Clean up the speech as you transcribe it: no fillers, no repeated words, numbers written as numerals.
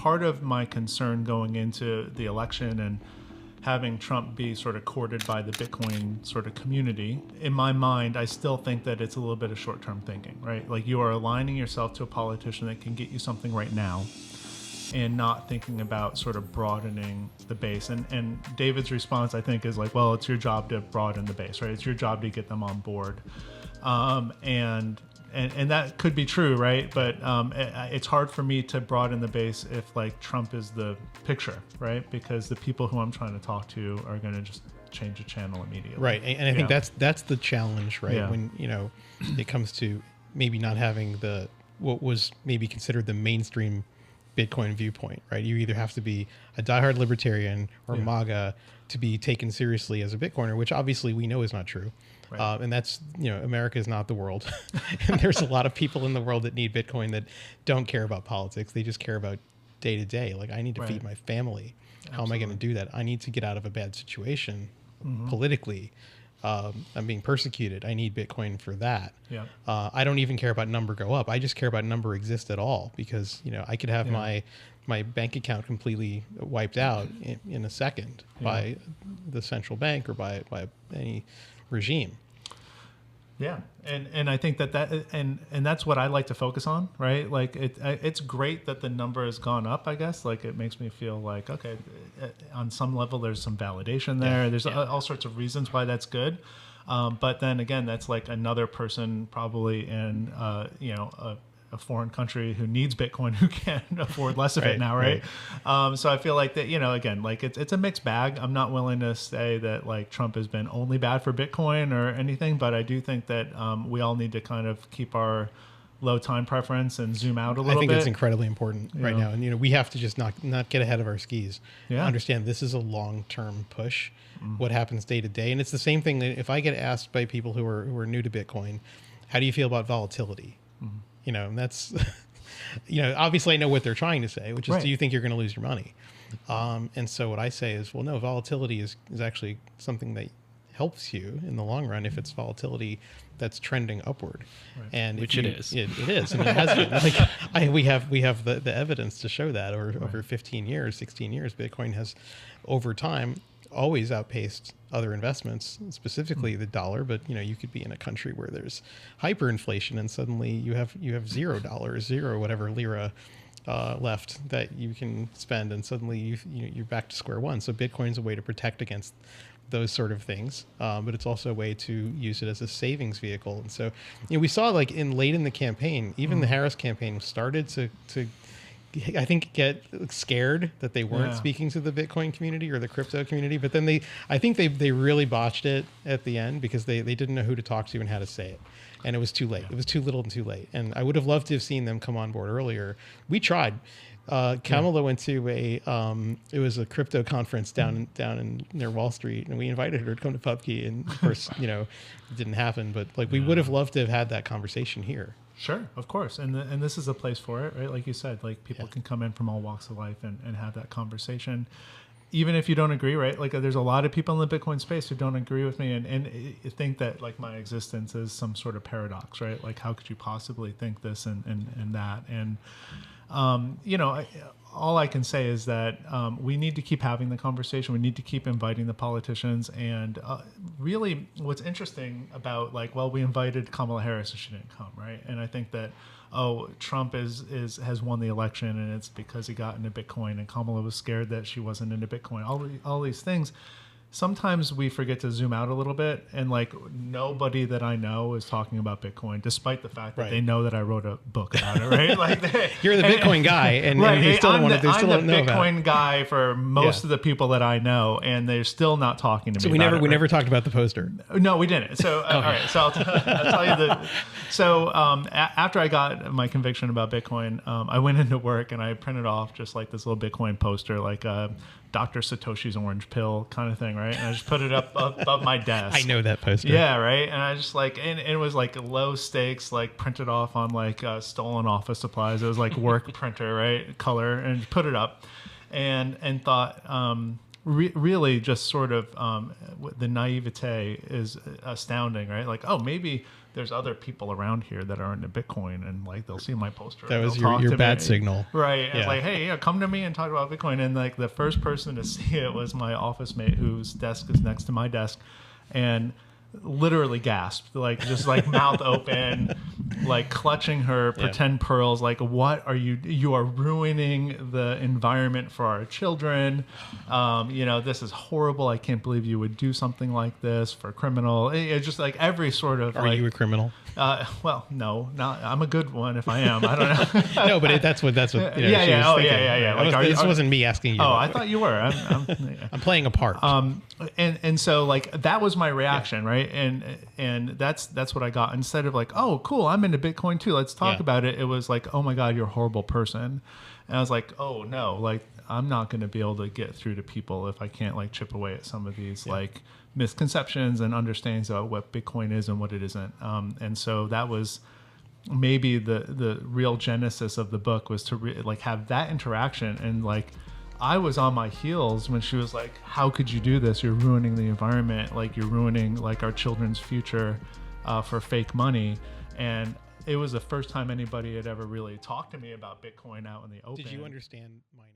part of my concern going into the election and having Trump be sort of courted by the Bitcoin sort of community, in my mind, I still think that it's a little bit of short-term thinking, right? Like you are aligning yourself to a politician that can get you something right now and not thinking about sort of broadening the base. And David's response, I think, is like, well, it's your job to broaden the base, right? It's your job to get them on board. And that could be true, right? But it's hard for me to broaden the base if like Trump is the picture, right? Because the people who I'm trying to talk to are going to just change the channel immediately. Right. And I think that's the challenge, right? Yeah. When, it comes to maybe not having what was maybe considered the mainstream Bitcoin viewpoint, right? You either have to be a diehard libertarian or MAGA to be taken seriously as a Bitcoiner, which obviously we know is not true. Right. And that's, America is not the world. And there's a lot of people in the world that need Bitcoin that don't care about politics. They just care about day to day. Like, I need to feed my family. Absolutely. How am I going to do that? I need to get out of a bad situation politically. I'm being persecuted. I need Bitcoin for that. Yeah. I don't even care about number go up. I just care about number exist at all, because I could have my bank account completely wiped out in a second by the central bank or by any regime. Yeah, and I think that and that's what I like to focus on, right? Like it's great that the number has gone up. I guess like it makes me feel like, okay, on some level there's some validation there. There's all sorts of reasons why that's good, but then again, that's like another person probably in a foreign country who needs Bitcoin who can afford less of it now, right? So I feel like that, again, like it's a mixed bag. I'm not willing to say that like Trump has been only bad for Bitcoin or anything, but I do think that we all need to kind of keep our low time preference and zoom out a little bit. I think it's incredibly important right now. And, we have to just not get ahead of our skis. Yeah. Understand this is a long-term push. What happens day to day. And it's the same thing that if I get asked by people who are new to Bitcoin, how do you feel about volatility? And that's, obviously I know what they're trying to say, which is, do you think you're going to lose your money? And so what I say is, well, no, volatility is actually something that helps you in the long run if it's volatility that's trending upward. Right. And which it is. It is. I mean, it has been. Like, we have the evidence to show that over 15 years, 16 years, Bitcoin has over time always outpaced other investments, specifically the dollar. But you could be in a country where there's hyperinflation and suddenly you have $0, whatever lira left that you can spend, and suddenly you're back to square one. So Bitcoin's a way to protect against those sort of things, but it's also a way to use it as a savings vehicle. And so we saw like late in the campaign, even the Harris campaign started to I think get scared that they weren't speaking to the Bitcoin community or the crypto community, but then I think they really botched it at the end because they didn't know who to talk to and how to say it. And it was too late. It was too little and too late. And I would have loved to have seen them come on board earlier. We tried. Kamala went to it was a crypto conference down in near Wall Street, and we invited her to come to PubKey, and of course, it didn't happen. But like we would have loved to have had that conversation here. Sure, of course, and this is a place for it, right? Like you said, like people can come in from all walks of life and have that conversation, even if you don't agree, right? Like there's a lot of people in the Bitcoin space who don't agree with me and think that like my existence is some sort of paradox, right? Like how could you possibly think this and that? And all I can say is that we need to keep having the conversation. We need to keep inviting the politicians. And really what's interesting about we invited Kamala Harris and she didn't come, right? And I think that, Trump has won the election and it's because he got into Bitcoin, and Kamala was scared that she wasn't into Bitcoin. All these things. Sometimes we forget to zoom out a little bit, and like nobody that I know is talking about Bitcoin, despite the fact that they know that I wrote a book about it, right? Like you're the Bitcoin guy, and they still don't know about it. I'm the Bitcoin guy for most of the people that I know, and they're still not talking to me. So we never talked about the poster. No, we didn't. So all right, so I'll tell you the. So after I got my conviction about Bitcoin, I went into work and I printed off just like this little Bitcoin poster, like Dr. Satoshi's orange pill kind of thing, right? And I just put it up above my desk. I know that poster. Yeah, right. And I just and it was like low stakes, like printed off on like stolen office supplies. It was like work printer, right? Color, and put it up, and thought really just sort of the naivete is astounding, right? Like, oh, maybe there's other people around here that are into Bitcoin, and like they'll see my poster. That was they'll talk your to bad me. signal. Right. Yeah. It's like, hey, yeah, come to me and talk about Bitcoin. And like the first person to see it was my office mate, whose desk is next to my desk, and literally gasped, like just like mouth open, like clutching her pretend pearls, like, what are you are ruining the environment for our children. This is horrible. I can't believe you would do something like this for criminal. It's just like every sort of. Are you a criminal? Well, no, not. I'm a good one if I am. I don't know. No, but that's what. Yeah. Like, this wasn't me asking you. Oh, I thought you were. I'm playing a part. And so like that was my reaction, right? And that's what I got. Instead of like, oh, cool, I'm into Bitcoin too, let's talk about it. It was like, oh my God, you're a horrible person. And I was like, oh no, like I'm not going to be able to get through to people if I can't like chip away at some of these like misconceptions and understandings about what Bitcoin is and what it isn't. And so that was maybe the real genesis of the book, was to like have that interaction. And like I was on my heels when she was like, how could you do this? You're ruining the environment. Like you're ruining like our children's future for fake money. And it was the first time anybody had ever really talked to me about Bitcoin out in the open. Did you understand mining?